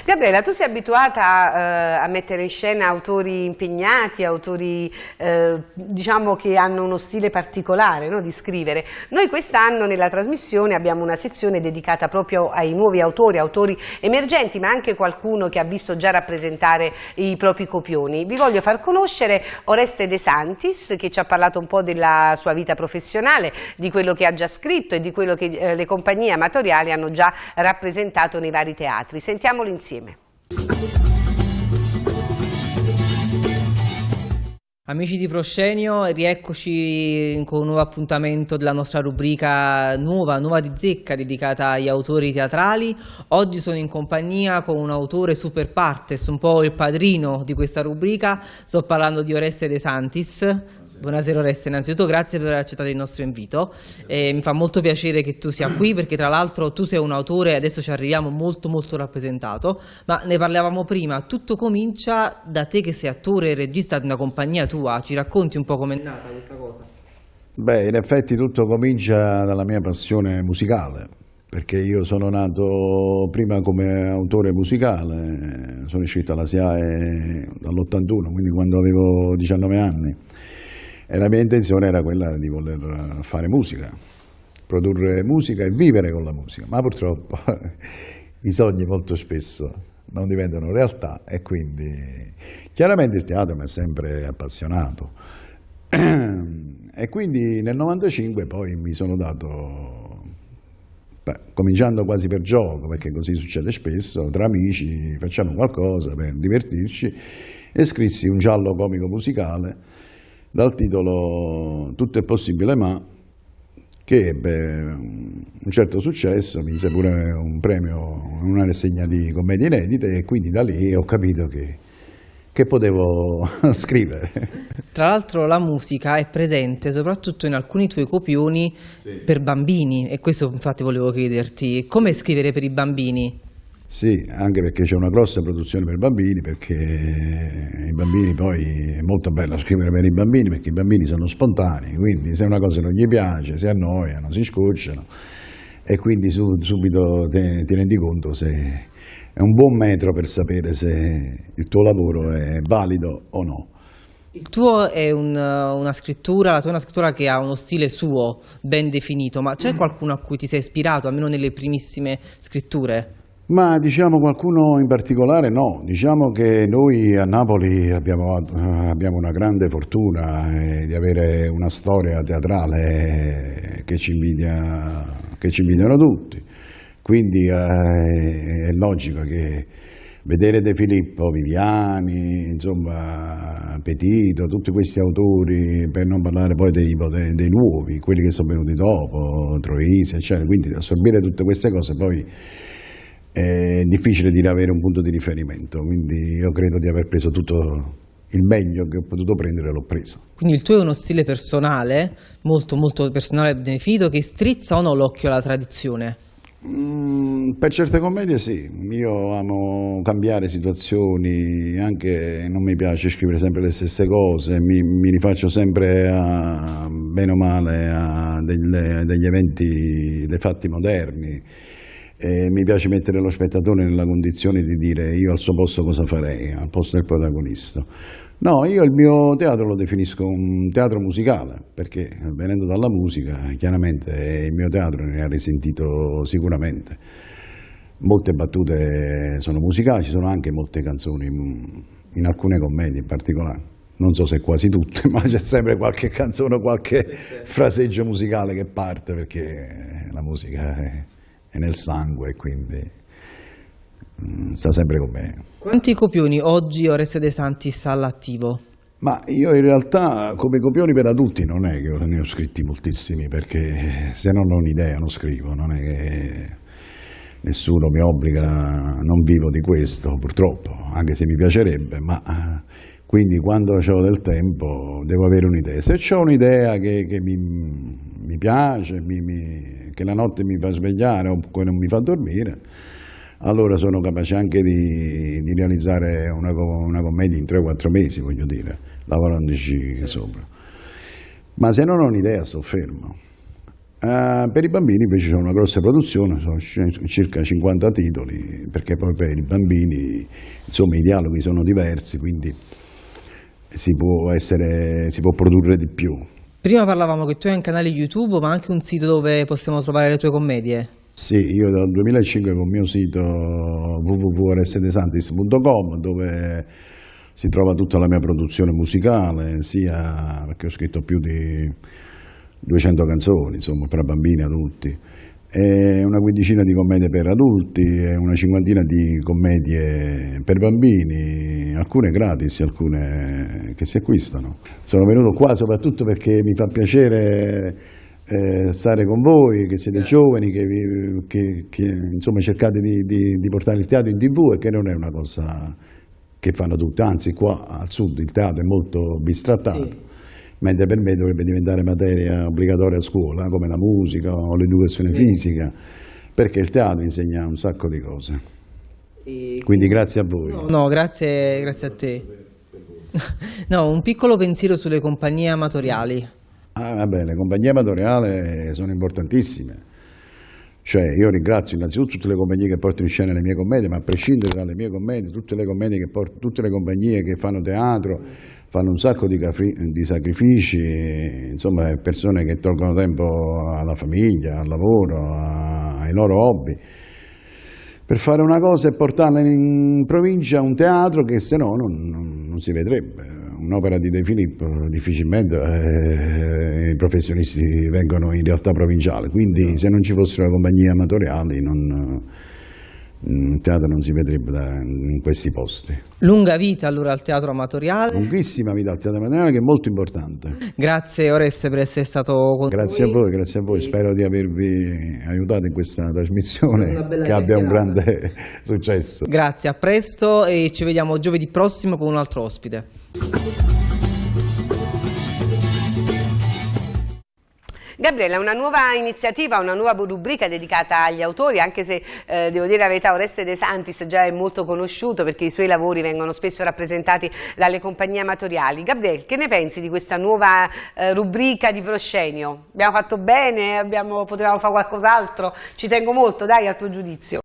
Gabriella, tu sei abituata a mettere in scena autori impegnati, autori diciamo che hanno uno stile particolare, no, di scrivere. Noi quest'anno nella trasmissione abbiamo una sezione dedicata proprio ai nuovi autori, autori emergenti, ma anche qualcuno che ha visto già rappresentare i propri copioni. Vi voglio far conoscere Oreste De Santis, che ci ha parlato un po' della sua vita professionale, di quello che ha già scritto e di quello che le compagnie amatoriali hanno già rappresentato nei vari teatri. Sentiamolo insieme. Amici di Proscenio, rieccoci con un nuovo appuntamento della nostra rubrica nuova di zecca dedicata agli autori teatrali. Oggi sono in compagnia con un autore super partes, un po' il padrino di questa rubrica. Sto parlando di Oreste De Santis. Buonasera Oreste, innanzitutto grazie per aver accettato il nostro invito. Mi fa molto piacere che tu sia qui perché tra l'altro tu sei un autore, adesso ci arriviamo, molto rappresentato, ma ne parlavamo prima, tutto comincia da te che sei attore e regista di una compagnia tua. Ci racconti un po' com'è nata questa cosa? Beh, in effetti tutto comincia dalla mia passione musicale, perché io sono nato prima come autore musicale, sono iscritto alla SIAE dall'81, quindi quando avevo 19 anni. E la mia intenzione era quella di voler fare musica, produrre musica e vivere con la musica, ma purtroppo i sogni molto spesso non diventano realtà e quindi chiaramente il teatro mi ha sempre appassionato. E quindi nel 95 poi mi sono dato, cominciando quasi per gioco, perché così succede spesso, tra amici facciamo qualcosa per divertirci, e scrissi un giallo comico musicale dal titolo Tutto è possibile ma, che ebbe un certo successo, mi mise pure un premio in una rassegna di commedie inedite e quindi da lì ho capito che potevo scrivere. Tra l'altro la musica è presente soprattutto in alcuni tuoi copioni per bambini, e questo infatti volevo chiederti, come scrivere per i bambini? Sì, anche perché c'è una grossa produzione per bambini, perché i bambini poi è molto bello scrivere per i bambini, perché i bambini sono spontanei, quindi se una cosa non gli piace, si annoiano, si scocciano e quindi subito ti rendi conto se è un buon metro per sapere se il tuo lavoro è valido o no. Il tuo è una scrittura, la tua è una scrittura che ha uno stile suo ben definito, ma c'è qualcuno a cui ti sei ispirato, almeno nelle primissime scritture? Ma diciamo qualcuno in particolare no, diciamo che noi a Napoli abbiamo una grande fortuna di avere una storia teatrale che ci invidiano tutti, quindi è logico che vedere De Filippo, Viviani, insomma Petito, tutti questi autori, per non parlare poi dei nuovi, quelli che sono venuti dopo, Troisi, eccetera, quindi assorbire tutte queste cose poi è difficile di avere un punto di riferimento, quindi io credo di aver preso tutto il meglio che ho potuto prendere, l'ho preso. Quindi il tuo è uno stile personale, molto personale e definito, che strizza o no l'occhio alla tradizione? Per certe commedie sì, io amo cambiare situazioni, anche non mi piace scrivere sempre le stesse cose, mi rifaccio sempre bene o male a degli eventi, dei fatti moderni. E mi piace mettere lo spettatore nella condizione di dire io al suo posto cosa farei, al posto del protagonista. No, io il mio teatro lo definisco un teatro musicale, perché venendo dalla musica chiaramente il mio teatro ne ha risentito sicuramente. Molte battute sono musicali, ci sono anche molte canzoni, in alcune commedie in particolare. Non so se quasi tutte, ma c'è sempre qualche canzone o qualche fraseggio musicale che parte, perché la musica è nel sangue, quindi sta sempre con me. Quanti copioni oggi Oreste De Santis ha all'attivo? Ma io in realtà come copioni per adulti non è che ne ho scritti moltissimi, perché se non ho un'idea non scrivo, non è che nessuno mi obbliga, non vivo di questo purtroppo, anche se mi piacerebbe, ma quindi quando ho del tempo devo avere un'idea. Se ho un'idea che mi piace, che la notte mi fa svegliare o che non mi fa dormire, allora sono capace anche di realizzare una commedia in 3 o 4 mesi, voglio dire, lavorandoci sopra. Ma se non ho un'idea sto fermo. Per i bambini invece c'è una grossa produzione, sono circa 50 titoli, perché poi per i bambini insomma i dialoghi sono diversi, quindi si può produrre di più. Prima parlavamo che tu hai un canale YouTube, ma anche un sito dove possiamo trovare le tue commedie. Sì, io dal 2005 con il mio sito www.orestedesantis.com, dove si trova tutta la mia produzione musicale, sia perché ho scritto più di 200 canzoni, insomma, per bambini e adulti, e una quindicina di commedie per adulti e una cinquantina di commedie per bambini, alcune gratis, alcune che si acquistano. Sono venuto qua soprattutto perché mi fa piacere stare con voi, che siete giovani, che insomma cercate di portare il teatro in TV, e che non è una cosa che fanno tutti, anzi qua al sud il teatro è molto bistrattato. Sì. Mentre per me dovrebbe diventare materia obbligatoria a scuola, come la musica o l'educazione fisica, perché il teatro insegna un sacco di cose. Quindi grazie a voi. No, grazie a te. No, un piccolo pensiero sulle compagnie amatoriali. Vabbè, le compagnie amatoriali sono importantissime. Cioè, io ringrazio innanzitutto tutte le compagnie che portano in scena le mie commedie, ma a prescindere dalle mie commedie, tutte le compagnie che fanno teatro, fanno un sacco di sacrifici, insomma, persone che tolgono tempo alla famiglia, al lavoro, ai loro hobby, per fare una cosa e portarla in provincia, un teatro che se no non si vedrebbe. Un'opera di De Filippo difficilmente i professionisti vengono in realtà provinciale, quindi se non ci fossero le compagnie amatoriali il teatro non si vedrebbe in questi posti. Lunga vita allora al teatro amatoriale. Lunghissima vita al teatro amatoriale, che è molto importante. Grazie Oreste per essere stato con noi. Grazie a voi, spero di avervi aiutato in questa trasmissione che abbia un grande successo. Grazie, a presto e ci vediamo giovedì prossimo con un altro ospite. Gabriella, una nuova iniziativa, una nuova rubrica dedicata agli autori, anche se devo dire la verità, Oreste De Santis già è molto conosciuto perché i suoi lavori vengono spesso rappresentati dalle compagnie amatoriali. Gabriele, che ne pensi di questa nuova rubrica di proscenio? Abbiamo fatto bene? Potevamo fare qualcos'altro? Ci tengo molto, dai, al tuo giudizio.